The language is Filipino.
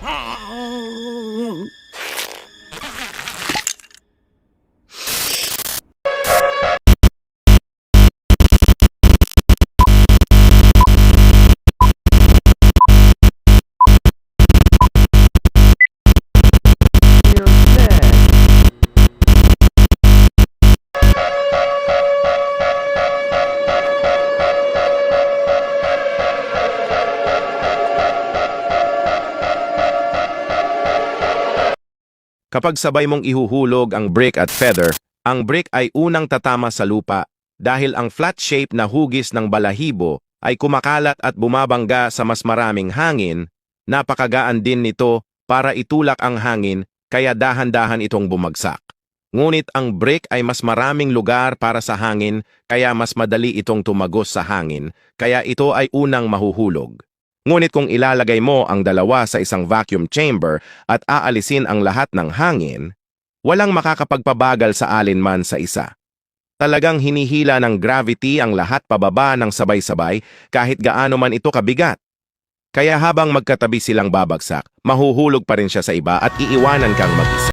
You're sick. Kapag sabay mong ihuhulog ang brick at feather, ang brick ay unang tatama sa lupa dahil ang flat shape na hugis ng balahibo ay kumakalat at bumabangga sa mas maraming hangin. Napakagaan din nito para itulak ang hangin kaya dahan-dahan itong bumagsak. Ngunit ang brick ay mas maraming lugar para sa hangin kaya mas madali itong tumagos sa hangin kaya ito ay unang mahuhulog. Ngunit kung ilalagay mo ang dalawa sa isang vacuum chamber at aalisin ang lahat ng hangin, walang makakapagpabagal sa alinman sa isa. Talagang hinihila ng gravity ang lahat pababa ng sabay-sabay kahit gaano man ito kabigat. Kaya habang magkatabi silang babagsak, mahuhulog pa rin siya sa iba at iiwanan kang mag-isa.